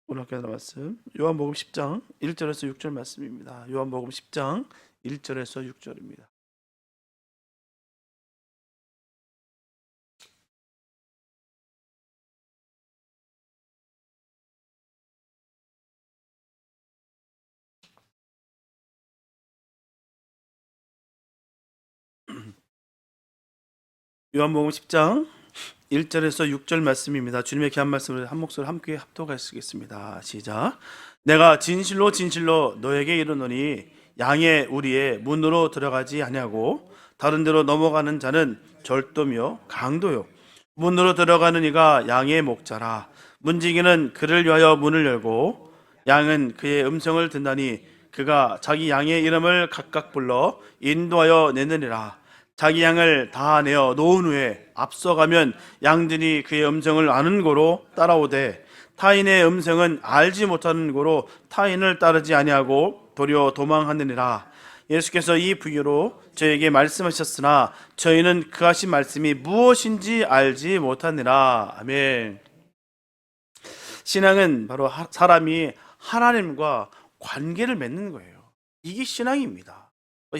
오늘 학교 하는 말씀 요한복음 10장 1절에서 6절 말씀입니다. 요한복음 10장 1절에서 6절입니다. 요한복음 10장 1절에서 6절 말씀입니다. 주님의 귀한 말씀을 한 목소리 함께 합독하시겠습니다. 시작. 내가 진실로 진실로 너에게 이르노니 양의 우리의 문으로 들어가지 아니하고 다른 데로 넘어가는 자는 절도며 강도요 문으로 들어가는 이가 양의 목자라. 문지기는 그를 위하여 문을 열고 양은 그의 음성을 듣나니 그가 자기 양의 이름을 각각 불러 인도하여 내느니라. 자기 양을 다 내어 놓은 후에 앞서가면 양들이 그의 음성을 아는 고로 따라오되 타인의 음성은 알지 못하는 고로 타인을 따르지 아니하고 도리어 도망하느니라. 예수께서 이 비유로 저에게 말씀하셨으나 저희는 그 하신 말씀이 무엇인지 알지 못하느라. 아멘. 신앙은 바로 사람이 하나님과 관계를 맺는 거예요. 이게 신앙입니다.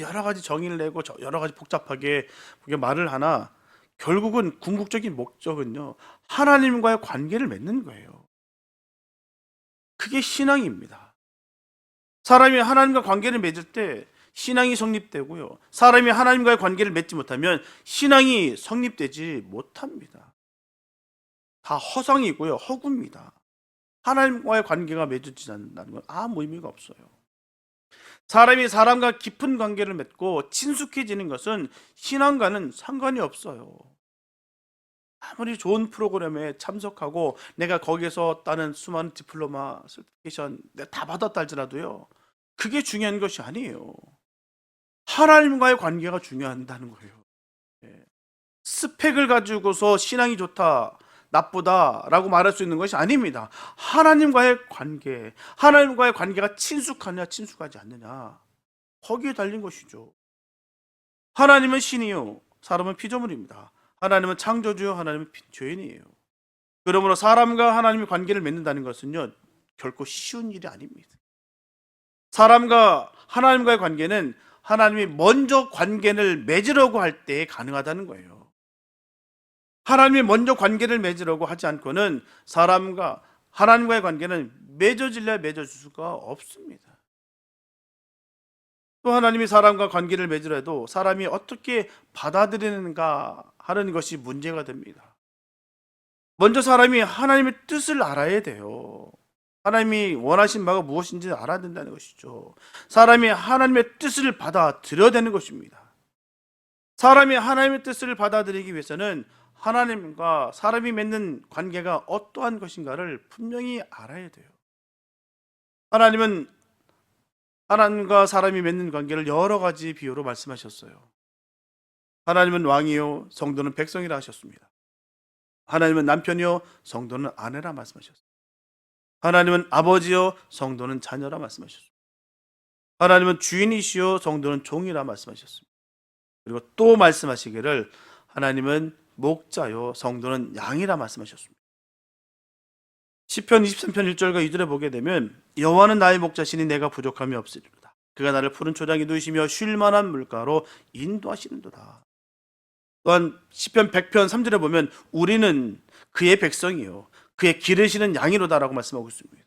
여러 가지 정의를 내고 여러 가지 복잡하게 말을 하나 결국은 궁극적인 목적은요, 하나님과의 관계를 맺는 거예요. 그게 신앙입니다. 사람이 하나님과 관계를 맺을 때 신앙이 성립되고요, 사람이 하나님과의 관계를 맺지 못하면 신앙이 성립되지 못합니다. 다 허상이고요, 허구입니다. 하나님과의 관계가 맺어지지 않는다는 건 아무 의미가 없어요. 사람이 사람과 깊은 관계를 맺고 친숙해지는 것은 신앙과는 상관이 없어요. 아무리 좋은 프로그램에 참석하고 내가 거기서 따는 수많은 디플로마, 서티피케이션 내가 다 받았다 할지라도요, 그게 중요한 것이 아니에요. 하나님과의 관계가 중요하다는 거예요. 예. 스펙을 가지고서 신앙이 좋다, 나쁘다라고 말할 수 있는 것이 아닙니다. 하나님과의 관계, 하나님과의 관계가 친숙하냐 친숙하지 않느냐, 거기에 달린 것이죠. 하나님은 신이요 사람은 피조물입니다. 하나님은 창조주요 하나님은 죄인이에요. 그러므로 사람과 하나님의 관계를 맺는다는 것은요, 결코 쉬운 일이 아닙니다. 사람과 하나님과의 관계는 하나님이 먼저 관계를 맺으려고 할 때 가능하다는 거예요. 하나님이 먼저 관계를 맺으려고 하지 않고는 사람과 하나님과의 관계는 맺어질래야 맺어질 수가 없습니다. 또 하나님이 사람과 관계를 맺으려도 사람이 어떻게 받아들이는가 하는 것이 문제가 됩니다. 먼저 사람이 하나님의 뜻을 알아야 돼요. 하나님이 원하신 바가 무엇인지 알아야 된다는 것이죠. 사람이 하나님의 뜻을 받아들여야 되는 것입니다. 사람이 하나님의 뜻을 받아들이기 위해서는 하나님과 사람이 맺는 관계가 어떠한 것인가를 분명히 알아야 돼요. 하나님은 하나님과 사람이 맺는 관계를 여러 가지 비유로 말씀하셨어요. 하나님은 왕이요 성도는 백성이라 하셨습니다. 하나님은 남편이요 성도는 아내라 말씀하셨습니다. 하나님은 아버지요 성도는 자녀라 말씀하셨습니다. 하나님은 주인이시요 성도는 종이라 말씀하셨습니다. 그리고 또 말씀하시기를 하나님은 목자요 성도는 양이라 말씀하셨습니다. 시편 23편 1절과 2절에 보게 되면 여호와는 나의 목자시니 내가 부족함이 없으리로다. 그가 나를 푸른 초장에 누이시며 쉴 만한 물가로 인도하시는도다. 또한 시편 100편 3절에 보면 우리는 그의 백성이요 그의 기르시는 양이로다라고 말씀하고 있습니다.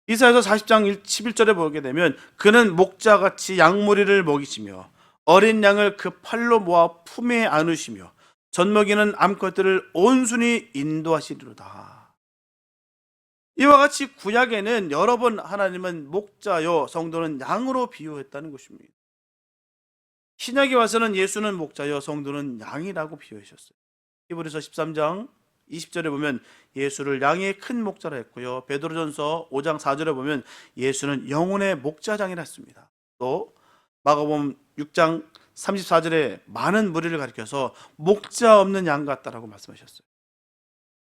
이사야서 40장 11절에 보게 되면 그는 목자같이 양무리를 먹이시며 어린 양을 그 팔로 모아 품에 안으시며 젖먹이는 암컷들을 온순히 인도하시리로다. 이와 같이 구약에는 여러 번 하나님은 목자요 성도는 양으로 비유했다는 것입니다. 신약에 와서는 예수는 목자요 성도는 양이라고 비유하셨어요. 히브리서 13장 20절에 보면 예수를 양의 큰 목자라 했고요, 베드로전서 5장 4절에 보면 예수는 영혼의 목자장이라 했습니다. 또 마가복음 6장 34절에 많은 무리를 가리켜서 목자 없는 양 같다라고 말씀하셨어요.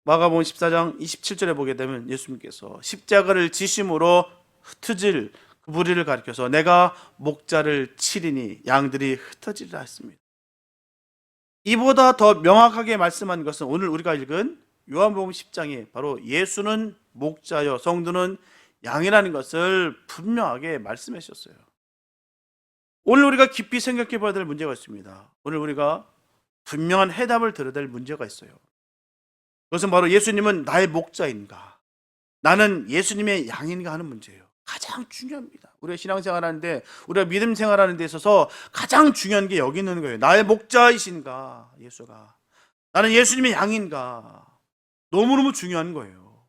마가복음 14장 27절에 보게 되면 예수님께서 십자가를 지심으로 흩어질 그 무리를 가리켜서 내가 목자를 치리니 양들이 흩어지리라 했습니다. 이보다 더 명확하게 말씀한 것은 오늘 우리가 읽은 요한복음 10장에 바로 예수는 목자요 성도는 양이라는 것을 분명하게 말씀하셨어요. 오늘 우리가 깊이 생각해 봐야 될 문제가 있습니다. 오늘 우리가 분명한 해답을 들어야 될 문제가 있어요. 그것은 바로 예수님은 나의 목자인가, 나는 예수님의 양인가 하는 문제예요. 가장 중요합니다. 우리가 신앙생활하는데, 우리가 믿음 생활하는 데 있어서 가장 중요한 게 여기 있는 거예요. 나의 목자이신가, 예수가. 나는 예수님의 양인가. 너무너무 중요한 거예요.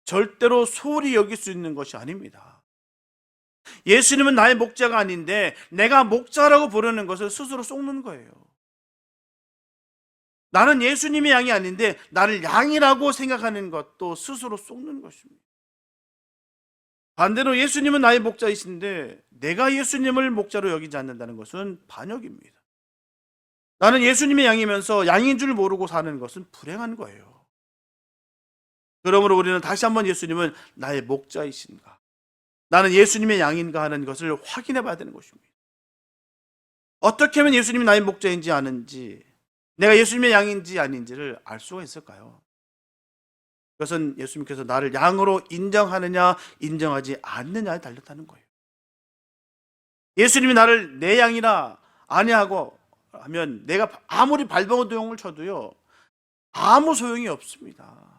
절대로 소홀히 여길 수 있는 것이 아닙니다. 예수님은 나의 목자가 아닌데 내가 목자라고 부르는 것을 스스로 속는 거예요. 나는 예수님의 양이 아닌데 나를 양이라고 생각하는 것도 스스로 속는 것입니다. 반대로 예수님은 나의 목자이신데 내가 예수님을 목자로 여기지 않는다는 것은 반역입니다. 나는 예수님의 양이면서 양인 줄 모르고 사는 것은 불행한 거예요. 그러므로 우리는 다시 한번 예수님은 나의 목자이신가, 나는 예수님의 양인가 하는 것을 확인해 봐야 되는 것입니다. 어떻게 하면 예수님이 나의 목자인지 아는지, 내가 예수님의 양인지 아닌지를 알 수가 있을까요? 그것은 예수님께서 나를 양으로 인정하느냐 인정하지 않느냐에 달렸다는 거예요. 예수님이 나를 내 양이라 아니하고 하면 내가 아무리 발버둥을 쳐도요 아무 소용이 없습니다.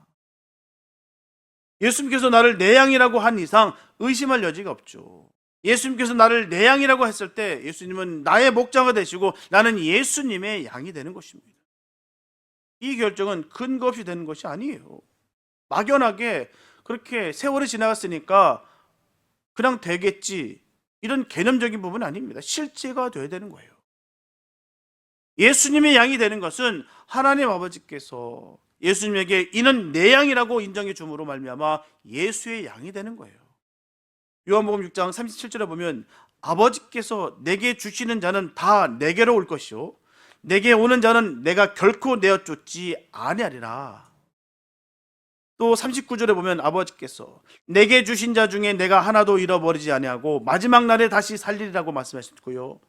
예수님께서 나를 내 양이라고 한 이상 의심할 여지가 없죠. 예수님께서 나를 내 양이라고 했을 때 예수님은 나의 목자가 되시고 나는 예수님의 양이 되는 것입니다. 이 결정은 근거 없이 되는 것이 아니에요. 막연하게 그렇게 세월이 지나갔으니까 그냥 되겠지, 이런 개념적인 부분은 아닙니다. 실제가 돼야 되는 거예요. 예수님의 양이 되는 것은 하나님 아버지께서 예수님에게 이는 내 양이라고 인정해 줌으로 말미암아 예수의 양이 되는 거예요. 요한복음 6장 37절에 보면 아버지께서 내게 주시는 자는 다 내게로 올 것이요 내게 오는 자는 내가 결코 내어 쫓지 아니하리라. 또 39절에 보면 아버지께서 내게 주신 자 중에 내가 하나도 잃어버리지 아니하고 마지막 날에 다시 살리리라고 말씀하셨고요.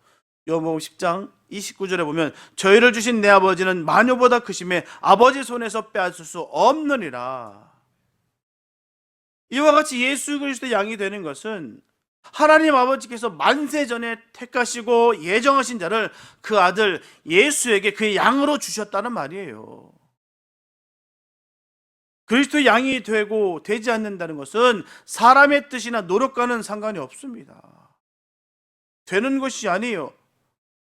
요한복음 10장 29절에 보면 저희를 주신 내 아버지는 마녀보다 크심에 아버지 손에서 빼앗을 수 없느니라. 이와 같이 예수 그리스도의 양이 되는 것은 하나님 아버지께서 만세 전에 택하시고 예정하신 자를 그 아들 예수에게 그의 양으로 주셨다는 말이에요. 그리스도의 양이 되고 되지 않는다는 것은 사람의 뜻이나 노력과는 상관이 없습니다. 되는 것이 아니에요.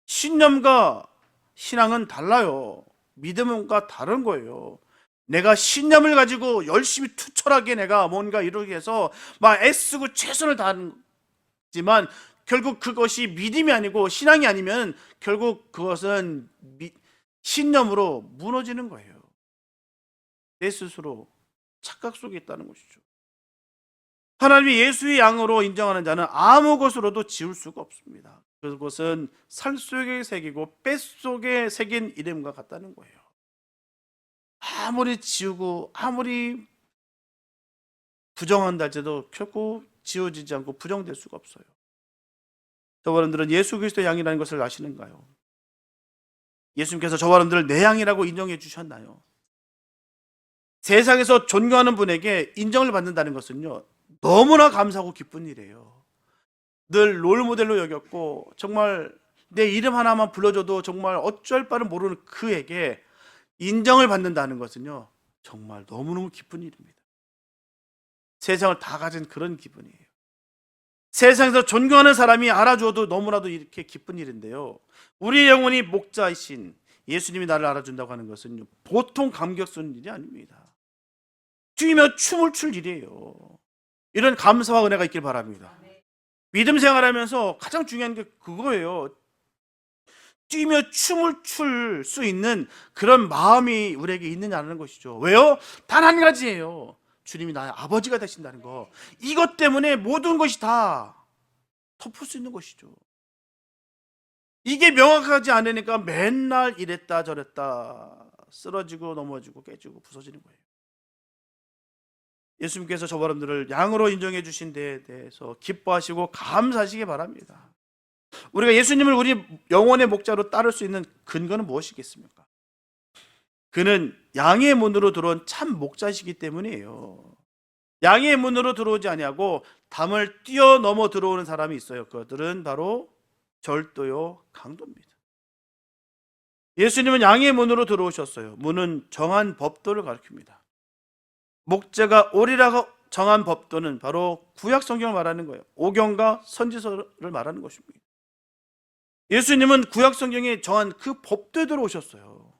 신념과 신앙은 달라요. 믿음과 다른 거예요. 내가 신념을 가지고 열심히 투철하게 내가 뭔가 이루기 위해서 막 애쓰고 최선을 다하지만 결국 그것이 믿음이 아니고 신앙이 아니면 결국 그것은 신념으로 무너지는 거예요. 내 스스로 착각 속에 있다는 것이죠. 하나님이 예수의 양으로 인정하는 자는 아무 것으로도 지울 수가 없습니다. 그것은 살 속에 새기고 뼈 속에 새긴 이름과 같다는 거예요. 아무리 지우고 아무리 부정한다 할지라도 결코 지워지지 않고 부정될 수가 없어요. 저와 여러분들은 예수 그리스도의 양이라는 것을 아시는가요? 예수님께서 저와 여러분들을 내 양이라고 인정해 주셨나요? 세상에서 존경하는 분에게 인정을 받는다는 것은요 너무나 감사하고 기쁜 일이에요. 늘 롤모델로 여겼고 정말 내 이름 하나만 불러줘도 정말 어쩔 바를 모르는 그에게 인정을 받는다는 것은요 정말 너무너무 기쁜 일입니다. 세상을 다 가진 그런 기분이에요. 세상에서 존경하는 사람이 알아주어도 너무나도 이렇게 기쁜 일인데요, 우리의 영혼이 목자이신 예수님이 나를 알아준다고 하는 것은 보통 감격스러운 일이 아닙니다. 뛰며 춤을 출 일이에요. 이런 감사와 은혜가 있길 바랍니다. 믿음 생활하면서 가장 중요한 게 그거예요. 뛰며 춤을 출 수 있는 그런 마음이 우리에게 있느냐는 것이죠. 왜요? 단 한 가지예요. 주님이 나의 아버지가 되신다는 거. 이것 때문에 모든 것이 다 덮을 수 있는 것이죠. 이게 명확하지 않으니까 맨날 이랬다 저랬다 쓰러지고 넘어지고 깨지고 부서지는 거예요. 예수님께서 저와 여러분들을 양으로 인정해 주신 데에 대해서 기뻐하시고 감사하시기 바랍니다. 우리가 예수님을 우리 영혼의 목자로 따를 수 있는 근거는 무엇이겠습니까? 그는 양의 문으로 들어온 참 목자시기 때문이에요. 양의 문으로 들어오지 아니하고 담을 뛰어넘어 들어오는 사람이 있어요. 그들은 바로 절도요 강도입니다. 예수님은 양의 문으로 들어오셨어요. 문은 정한 법도를 가리킵니다. 목자가 오리라고 정한 법도는 바로 구약 성경을 말하는 거예요. 오경과 선지서를 말하는 것입니다. 예수님은 구약 성경에 정한 그 법도에 들어오셨어요.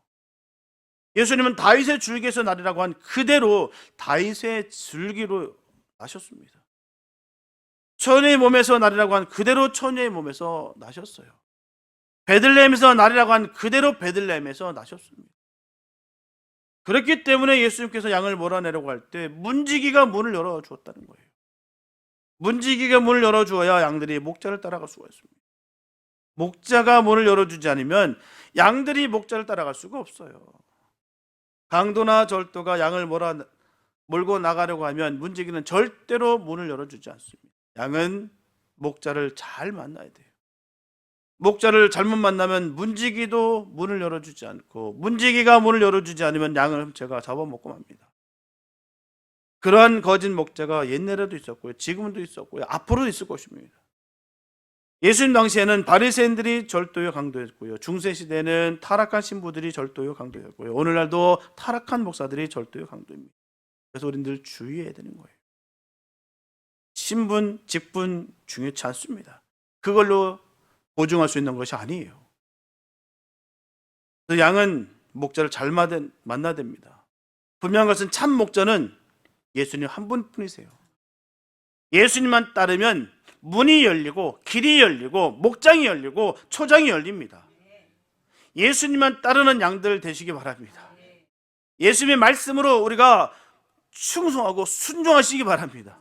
예수님은 다윗의 줄기에서 나리라고 한 그대로 다윗의 줄기로 나셨습니다. 처녀의 몸에서 나리라고 한 그대로 처녀의 몸에서 나셨어요. 베들레헴에서 나리라고 한 그대로 베들레헴에서 나셨습니다. 그렇기 때문에 예수님께서 양을 몰아내려고 할 때 문지기가 문을 열어주었다는 거예요. 문지기가 문을 열어주어야 양들이 목자를 따라갈 수가 있습니다. 목자가 문을 열어주지 않으면 양들이 목자를 따라갈 수가 없어요. 강도나 절도가 양을 몰고 나가려고 하면 문지기는 절대로 문을 열어주지 않습니다. 양은 목자를 잘 만나야 돼요. 목자를 잘못 만나면 문지기도 문을 열어주지 않고 문지기가 문을 열어주지 않으면 양을 제가 잡아먹고 맙니다. 그러한 거짓 목자가 옛날에도 있었고요. 지금도 있었고요. 앞으로도 있을 것입니다. 예수님 당시에는 바리새인들이 절도요 강도였고요. 중세 시대는 타락한 신부들이 절도요 강도였고요. 오늘날도 타락한 목사들이 절도요 강도입니다. 그래서 우리들 주의해야 되는 거예요. 신분, 직분 중요치 않습니다. 그걸로 보증할 수 있는 것이 아니에요. 양은 목자를 잘 만나야 됩니다. 분명한 것은 참 목자는 예수님 한 분뿐이세요. 예수님만 따르면 문이 열리고 길이 열리고 목장이 열리고 초장이 열립니다. 예수님만 따르는 양들 되시기 바랍니다. 예수님의 말씀으로 우리가 충성하고 순종하시기 바랍니다.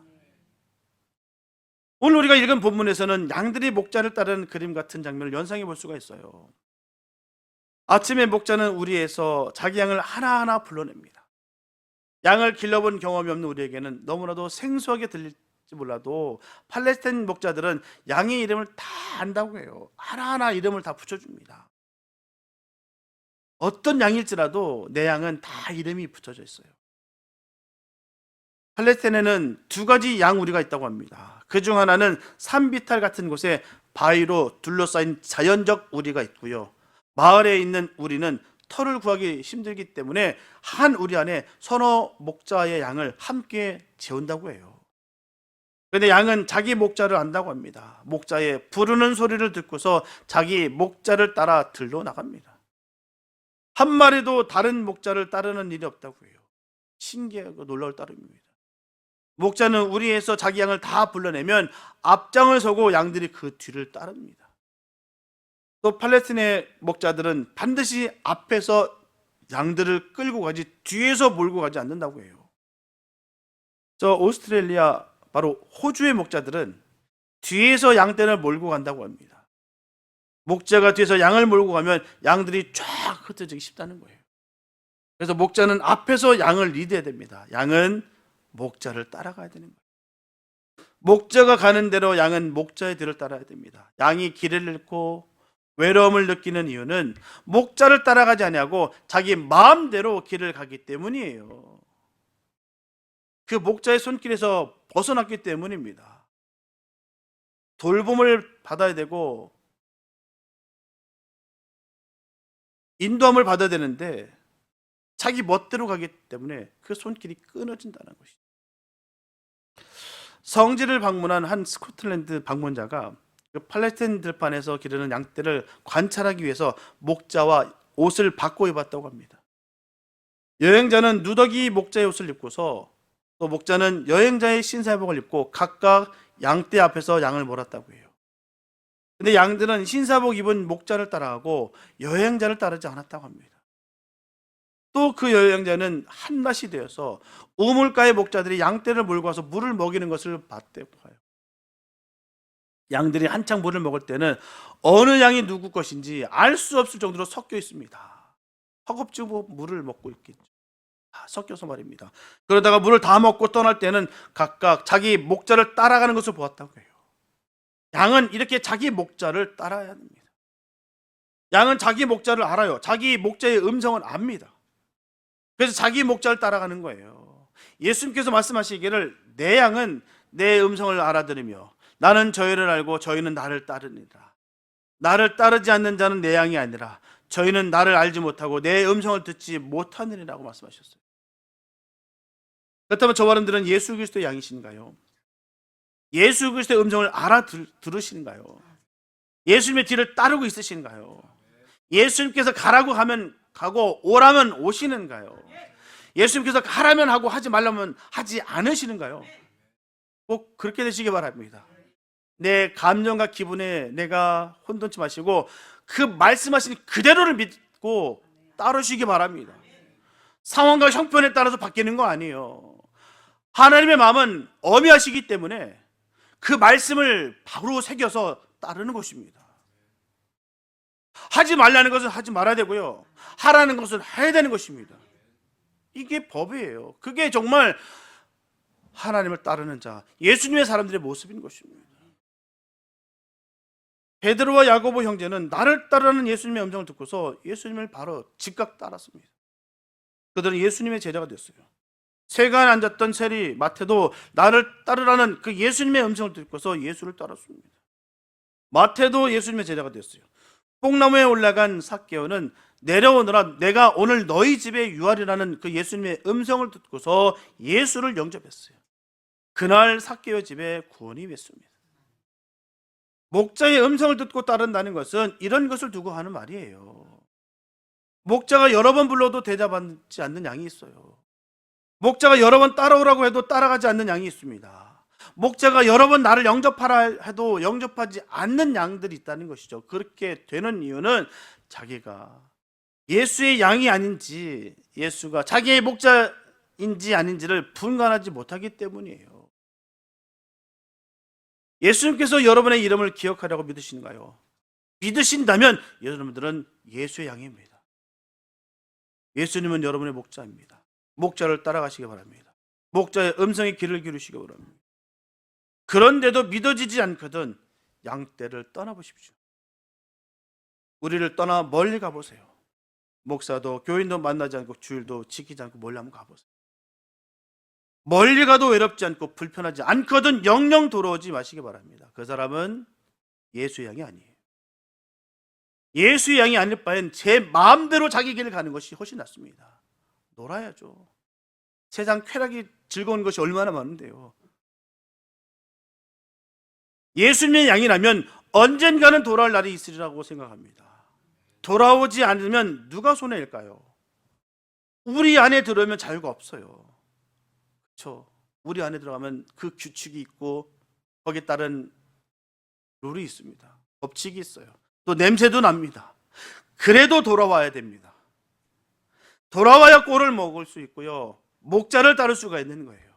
오늘 우리가 읽은 본문에서는 양들이 목자를 따르는 그림 같은 장면을 연상해 볼 수가 있어요. 아침에 목자는 우리에서 자기 양을 하나하나 불러냅니다. 양을 길러본 경험이 없는 우리에게는 너무나도 생소하게 들릴지 몰라도 팔레스타인 목자들은 양의 이름을 다 안다고 해요. 하나하나 이름을 다 붙여줍니다. 어떤 양일지라도 내 양은 다 이름이 붙여져 있어요. 팔레스타인에는 두 가지 양 우리가 있다고 합니다. 그중 하나는 산비탈 같은 곳에 바위로 둘러싸인 자연적 우리가 있고요. 마을에 있는 우리는 털을 구하기 힘들기 때문에 한 우리 안에 서너 목자의 양을 함께 재운다고 해요. 그런데 양은 자기 목자를 안다고 합니다. 목자의 부르는 소리를 듣고서 자기 목자를 따라 들러 나갑니다. 한 마리도 다른 목자를 따르는 일이 없다고 해요. 신기하고 놀라울 따름입니다. 목자는 우리에서 자기 양을 다 불러내면 앞장을 서고 양들이 그 뒤를 따릅니다. 또 팔레스틴의 목자들은 반드시 앞에서 양들을 끌고 가지 뒤에서 몰고 가지 않는다고 해요. 저 오스트레일리아 바로 호주의 목자들은 뒤에서 양떼를 몰고 간다고 합니다. 목자가 뒤에서 양을 몰고 가면 양들이 쫙 흩어지기 쉽다는 거예요. 그래서 목자는 앞에서 양을 리드해야 됩니다. 양은 목자를 따라가야 되는 거예요. 목자가 가는 대로 양은 목자의 뒤를 따라야 됩니다. 양이 길을 잃고 외로움을 느끼는 이유는 목자를 따라가지 아니하고 자기 마음대로 길을 가기 때문이에요. 그 목자의 손길에서 벗어났기 때문입니다. 돌봄을 받아야 되고 인도함을 받아야 되는데 자기 멋대로 가기 때문에 그 손길이 끊어진다는 것이죠. 성지를 방문한 한 스코틀랜드 방문자가 그 팔레스타인 들판에서 기르는 양떼를 관찰하기 위해서 목자와 옷을 바꿔 입었다고 합니다. 여행자는 누더기 목자의 옷을 입고서 또 목자는 여행자의 신사복을 입고 각각 양떼 앞에서 양을 몰았다고 해요. 근데 양들은 신사복 입은 목자를 따라가고 여행자를 따르지 않았다고 합니다. 또 그 여행자는 한낮이 되어서 우물가의 목자들이 양떼를 몰고 와서 물을 먹이는 것을 봤다고 해요. 양들이 한창 물을 먹을 때는 어느 양이 누구 것인지 알 수 없을 정도로 섞여 있습니다. 허겁지겁 물을 먹고 있겠죠. 다 섞여서 말입니다. 그러다가 물을 다 먹고 떠날 때는 각각 자기 목자를 따라가는 것을 보았다고 해요. 양은 이렇게 자기 목자를 따라야 합니다. 양은 자기 목자를 알아요. 자기 목자의 음성을 압니다. 그래서 자기 목자를 따라가는 거예요. 예수님께서 말씀하시기를 내 양은 내 음성을 알아들으며 나는 저희를 알고 저희는 나를 따르니라. 나를 따르지 않는 자는 내 양이 아니라 저희는 나를 알지 못하고 내 음성을 듣지 못하느니라고 말씀하셨어요. 그렇다면 저 사람들은 예수 그리스도의 양이신가요? 예수 그리스도의 음성을 알아들으시는가요? 예수님의 뒤를 따르고 있으신가요? 예수님께서 가라고 하면 가고 오라면 오시는가요? 예수님께서 하라면 하고 하지 말라면 하지 않으시는가요? 꼭 그렇게 되시기 바랍니다. 내 감정과 기분에 내가 혼돈치 마시고 그 말씀하신 그대로를 믿고 따르시기 바랍니다. 상황과 형편에 따라서 바뀌는 거 아니에요. 하나님의 마음은 어미하시기 때문에 그 말씀을 바로 새겨서 따르는 것입니다. 하지 말라는 것은 하지 말아야 되고요, 하라는 것은 해야 되는 것입니다. 이게 법이에요. 그게 정말 하나님을 따르는 자, 예수님의 사람들의 모습인 것입니다. 베드로와 야고보 형제는 나를 따르는 예수님의 음성을 듣고서 예수님을 바로 즉각 따랐습니다. 그들은 예수님의 제자가 됐어요. 세간에 앉았던 세리 마태도 나를 따르라는 그 예수님의 음성을 듣고서 예수를 따랐습니다. 마태도 예수님의 제자가 됐어요. 뽕나무에 올라간 삭개오는 내려오너라 내가 오늘 너희 집에 유하리라는 그 예수님의 음성을 듣고서 예수를 영접했어요. 그날 삭개오 집에 구원이 왔습니다. 목자의 음성을 듣고 따른다는 것은 이런 것을 두고 하는 말이에요. 목자가 여러 번 불러도 대답하지 않는 양이 있어요. 목자가 여러 번 따라오라고 해도 따라가지 않는 양이 있습니다. 목자가 여러 번 나를 영접하라 해도 영접하지 않는 양들이 있다는 것이죠. 그렇게 되는 이유는 자기가 예수의 양이 아닌지, 예수가 자기의 목자인지 아닌지를 분간하지 못하기 때문이에요. 예수님께서 여러분의 이름을 기억하라고 믿으시는가요? 믿으신다면 여러분들은 예수의 양입니다. 예수님은 여러분의 목자입니다. 목자를 따라가시기 바랍니다. 목자의 음성에 귀를 기울이시기 바랍니다. 그런데도 믿어지지 않거든 양떼를 떠나보십시오. 우리를 떠나 멀리 가보세요. 목사도 교인도 만나지 않고 주일도 지키지 않고 멀리 한번 가보세요. 멀리 가도 외롭지 않고 불편하지 않거든 영영 돌아오지 마시기 바랍니다. 그 사람은 예수의 양이 아니에요. 예수의 양이 아닐 바엔 제 마음대로 자기 길을 가는 것이 훨씬 낫습니다. 놀아야죠. 세상 쾌락이 즐거운 것이 얼마나 많은데요. 예수님의 양이라면 언젠가는 돌아올 날이 있으리라고 생각합니다. 돌아오지 않으면 누가 손해일까요? 우리 안에 들어오면 자유가 없어요. 그렇죠? 우리 안에 들어가면 그 규칙이 있고 거기에 따른 룰이 있습니다. 법칙이 있어요. 또 냄새도 납니다. 그래도 돌아와야 됩니다. 돌아와야 꼴을 먹을 수 있고요, 목자를 따를 수가 있는 거예요.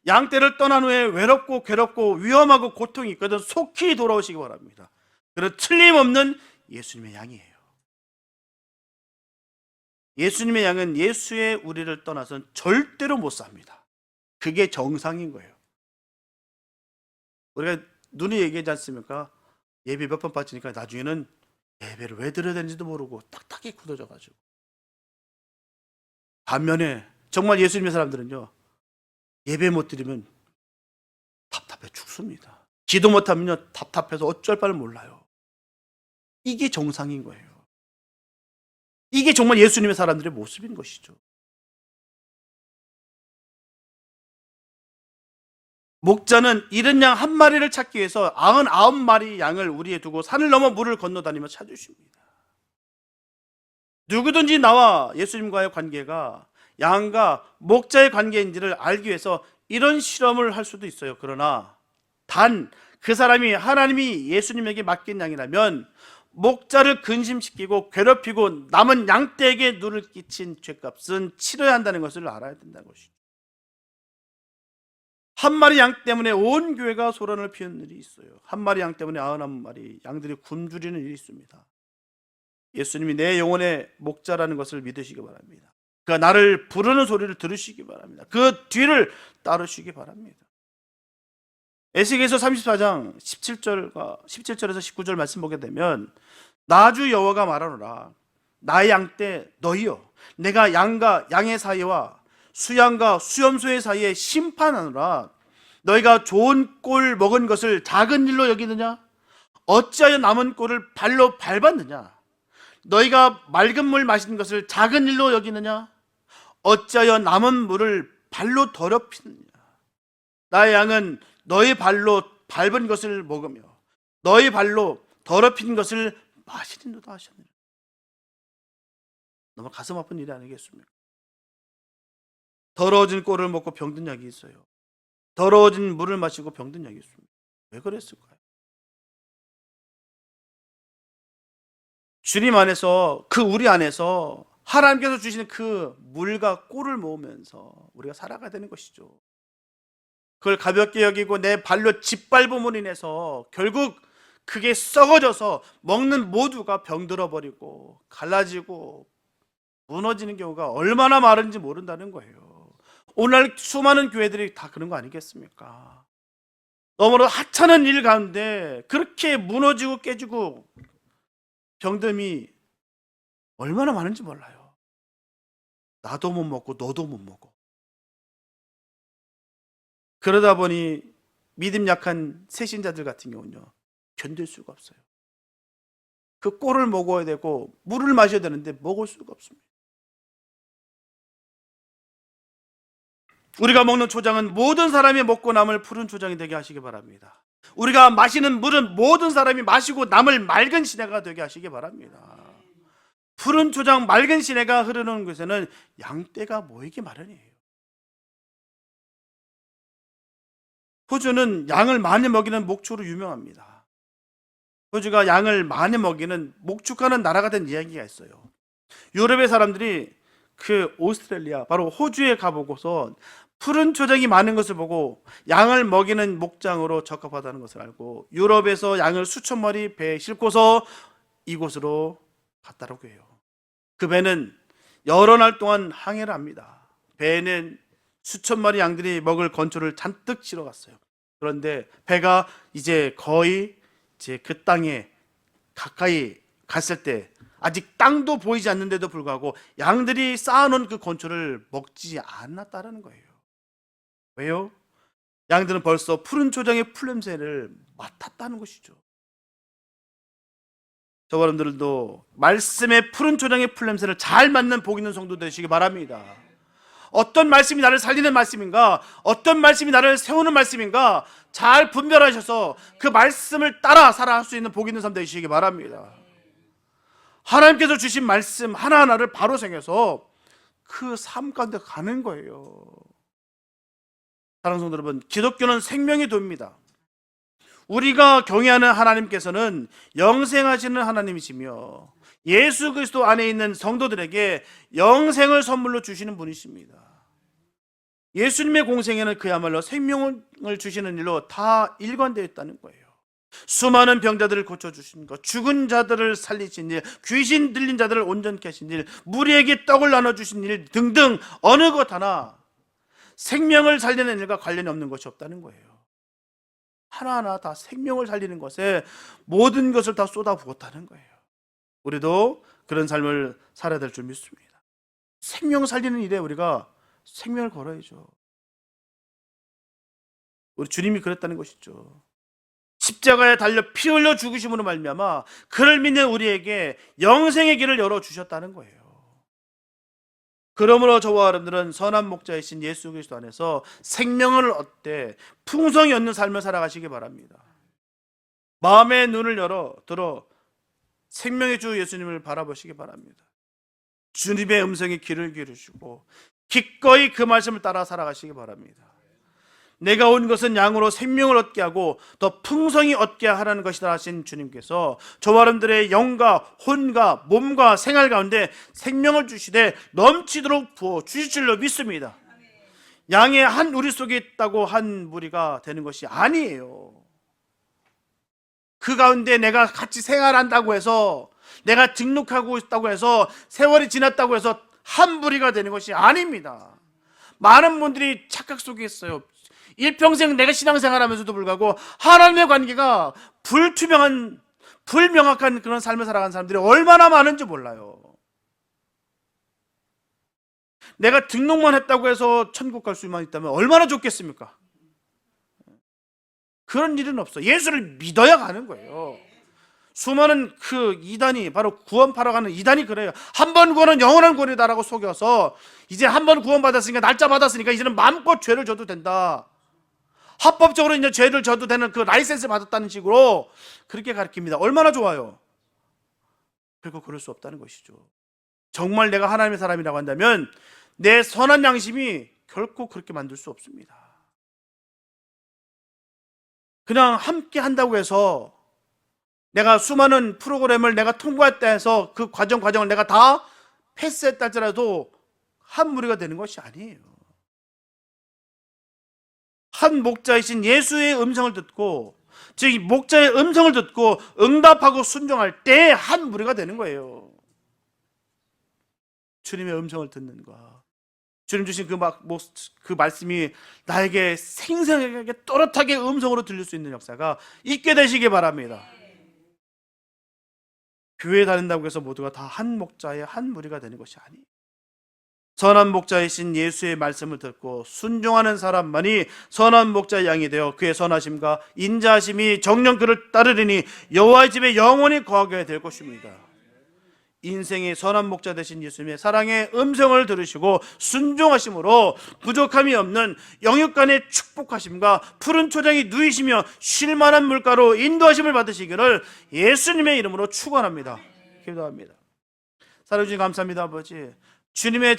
양떼를 떠난 후에 외롭고 괴롭고 위험하고 고통이 있거든 속히 돌아오시기 바랍니다. 그런 틀림없는 예수님의 양이에요. 예수님의 양은 예수의 우리를 떠나선 절대로 못 삽니다. 그게 정상인 거예요. 우리가 눈이 얘기하지 않습니까? 예배 몇 번 빠지니까 나중에는 예배를 왜 드려야 되는지도 모르고 딱딱히 굳어져가지고. 반면에 정말 예수님의 사람들은요, 예배 못 드리면 답답해 죽습니다. 기도 못하면요 답답해서 어쩔 바를 몰라요. 이게 정상인 거예요. 이게 정말 예수님의 사람들의 모습인 것이죠. 목자는 잃은 양 한 마리를 찾기 위해서 99마리 양을 우리에 두고 산을 넘어 물을 건너다니며 찾으십니다. 누구든지 나와 예수님과의 관계가 양과 목자의 관계인지를 알기 위해서 이런 실험을 할 수도 있어요. 그러나 단 그 사람이 하나님이 예수님에게 맡긴 양이라면 목자를 근심시키고 괴롭히고 남은 양떼에게 눈을 끼친 죄값은 치러야 한다는 것을 알아야 된다는 것이죠. 한 마리 양 때문에 온 교회가 소란을 피우는 일이 있어요. 한 마리 양 때문에 99마리 양들이 굶주리는 일이 있습니다. 예수님이 내 영혼의 목자라는 것을 믿으시기 바랍니다. 그가 나를 부르는 소리를 들으시기 바랍니다. 그 뒤를 따르시기 바랍니다. 에스겔서 34장 17절에서 19절 말씀 보게 되면 나주 여호와가 말하노라 나의 양떼 너희여 내가 양과 양의 사이와 수양과 수염소의 사이에 심판하노라. 너희가 좋은 꼴 먹은 것을 작은 일로 여기느냐? 어찌하여 남은 꼴을 발로 밟았느냐? 너희가 맑은 물 마신 것을 작은 일로 여기느냐? 어찌하여 남은 물을 발로 더럽히느냐? 나의 양은 너희 발로 밟은 것을 먹으며 너희 발로 더럽힌 것을 마시는도다 하셨느니라. 너무 가슴 아픈 일이 아니겠습니까? 더러워진 꼴을 먹고 병든 약이 있어요. 더러워진 물을 마시고 병든 약이 있습니다. 왜 그랬을까요? 주님 안에서, 우리 안에서 하나님께서 주시는 그 물과 꼴을 모으면서 우리가 살아가야 되는 것이죠. 그걸 가볍게 여기고 내 발로 짓밟음으로 인해서 결국 그게 썩어져서 먹는 모두가 병들어 버리고 갈라지고 무너지는 경우가 얼마나 많은지 모른다는 거예요. 오늘 수많은 교회들이 다 그런 거 아니겠습니까? 너무나 하찮은 일 가운데 그렇게 무너지고 깨지고 병듦이 얼마나 많은지 몰라요. 나도 못 먹고 너도 못 먹어. 그러다 보니 믿음 약한 새신자들 같은 경우는요, 견딜 수가 없어요. 그 꼴을 먹어야 되고 물을 마셔야 되는데 먹을 수가 없습니다. 우리가 먹는 초장은 모든 사람이 먹고 남을 푸른 초장이 되게 하시기 바랍니다. 우리가 마시는 물은 모든 사람이 마시고 남을 맑은 시내가 되게 하시기 바랍니다. 푸른 초장, 맑은 시내가 흐르는 곳에는 양떼가 모이기 마련이에요. 호주는 양을 많이 먹이는 목초로 유명합니다. 호주가 양을 많이 먹이는 목축하는 나라가 된 이야기가 있어요. 유럽의 사람들이 그 오스트레일리아, 바로 호주에 가보고서 푸른 초장이 많은 것을 보고 양을 먹이는 목장으로 적합하다는 것을 알고 유럽에서 양을 수천 마리 배에 싣고서 이곳으로 갔다라고 해요. 그 배는 여러 날 동안 항해를 합니다. 배에는 수천 마리 양들이 먹을 건초를 잔뜩 실어 갔어요. 그런데 배가 이제 거의 그 땅에 가까이 갔을 때 아직 땅도 보이지 않는데도 불구하고 양들이 쌓아놓은 그 건초를 먹지 않았다는 거예요. 왜요? 양들은 벌써 푸른 초장의 풀냄새를 맡았다는 것이죠. 저와 여러분들도 말씀의 푸른 초장의 풀냄새를 잘 맡는 복 있는 성도 되시기 바랍니다. 어떤 말씀이 나를 살리는 말씀인가, 어떤 말씀이 나를 세우는 말씀인가 잘 분별하셔서 그 말씀을 따라 살아갈 수 있는 복 있는 삶 되시기 바랍니다. 하나님께서 주신 말씀 하나하나를 바로 생겨서 그 삶 가운데 가는 거예요. 사랑하는 성도 여러분, 기독교는 생명의 도입니다. 우리가 경외하는 하나님께서는 영생하시는 하나님이시며 예수 그리스도 안에 있는 성도들에게 영생을 선물로 주시는 분이십니다. 예수님의 공생에는 그야말로 생명을 주시는 일로 다 일관되어 있다는 거예요. 수많은 병자들을 고쳐주신 것, 죽은 자들을 살리신 일, 귀신 들린 자들을 온전케 하신 일, 무리에게 떡을 나눠주신 일 등등 어느 것 하나 생명을 살리는 일과 관련이 없는 것이 없다는 거예요. 하나하나 다 생명을 살리는 것에 모든 것을 다 쏟아부었다는 거예요. 우리도 그런 삶을 살아야 될 줄 믿습니다. 생명 살리는 일에 우리가 생명을 걸어야죠. 우리 주님이 그랬다는 것이죠. 십자가에 달려 피 흘려 죽으심으로 말미암아 그를 믿는 우리에게 영생의 길을 열어주셨다는 거예요. 그러므로 저와 여러분들은 선한 목자이신 예수 그리스도 안에서 생명을 얻되 풍성이 얻는 삶을 살아가시기 바랍니다. 마음의 눈을 들어 생명의 주 예수님을 바라보시기 바랍니다. 주님의 음성에 귀를 기울이시고 기꺼이 그 말씀을 따라 살아가시기 바랍니다. 내가 온 것은 양으로 생명을 얻게 하고 더 풍성히 얻게 하라는 것이다 하신 주님께서 저와 여러분들의 영과 혼과 몸과 생활 가운데 생명을 주시되 넘치도록 부어 주실 줄로 믿습니다. 양의 한 우리 속에 있다고 한 무리가 되는 것이 아니에요. 그 가운데 내가 같이 생활한다고 해서, 내가 등록하고 있다고 해서, 세월이 지났다고 해서 한 무리가 되는 것이 아닙니다. 많은 분들이 착각 속에 있어요. 일평생 내가 신앙생활하면서도 불구하고 하나님의 관계가 불명확한 그런 삶을 살아가는 사람들이 얼마나 많은지 몰라요. 내가 등록만 했다고 해서 천국 갈 수만 있다면 얼마나 좋겠습니까? 그런 일은 없어. 예수를 믿어야 가는 거예요. 수많은 그 이단이, 바로 구원파러 가는 이단이 그래요. 한 번 구원은 영원한 구원이다라고 속여서 이제 한 번 구원받았으니까, 날짜 받았으니까 이제는 마음껏 죄를 져도 된다, 합법적으로 이제 죄를 져도 되는 그 라이센스 받았다는 식으로 그렇게 가르칩니다. 얼마나 좋아요. 결국 그럴 수 없다는 것이죠. 정말 내가 하나님의 사람이라고 한다면 내 선한 양심이 결코 그렇게 만들 수 없습니다. 그냥 함께 한다고 해서 내가 수많은 프로그램을 내가 통과했다 해서 그 과정을 내가 다 패스했다 할지라도 한 무리가 되는 것이 아니에요. 한 목자이신 예수의 음성을 듣고, 즉 목자의 음성을 듣고 응답하고 순종할 때 한 무리가 되는 거예요. 주님의 음성을 듣는 것, 주님 주신 그 말씀이 나에게 생생하게 또렷하게 음성으로 들릴 수 있는 역사가 있게 되시기 바랍니다. 교회에 다닌다고 해서 모두가 다 한 목자의 한 무리가 되는 것이 아니에요. 선한 목자이신 예수의 말씀을 듣고 순종하는 사람만이 선한 목자의 양이 되어 그의 선하심과 인자하심이 정녕 그를 따르리니 여호와의 집에 영원히 거하게 될 것입니다. 인생의 선한 목자 되신 예수님의 사랑의 음성을 들으시고 순종하심으로 부족함이 없는 영육간의 축복하심과 푸른 초장이 누이시며 쉴만한 물가로 인도하심을 받으시기를 예수님의 이름으로 축원합니다. 기도합니다. 사랑해주신 감사합니다. 아버지, 주님의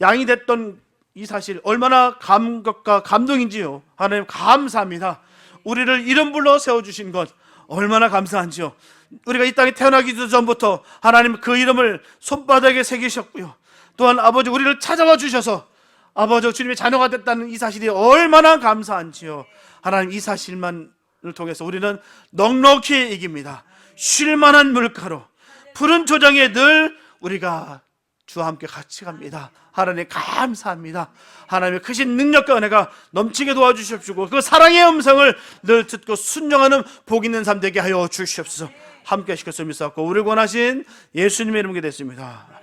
양이 됐던 이 사실 얼마나 감격과 감동인지요. 하나님 감사합니다. 우리를 이름 불러 세워주신 것 얼마나 감사한지요. 우리가 이 땅에 태어나기도 전부터 하나님 그 이름을 손바닥에 새기셨고요. 또한 아버지 우리를 찾아와 주셔서 아버지 주님의 자녀가 됐다는 이 사실이 얼마나 감사한지요. 하나님 이 사실만을 통해서 우리는 넉넉히 이깁니다. 쉴만한 물가로 푸른 초장에 늘 우리가 주와 함께 같이 갑니다. 하나님 감사합니다. 하나님의 크신 능력과 은혜가 넘치게 도와주십시오. 그 사랑의 음성을 늘 듣고 순종하는 복 있는 삶 되게 하여 주시옵소서. 함께 하시겠습니다. 우리를 권하신 예수님의 이름으로 됐습니다.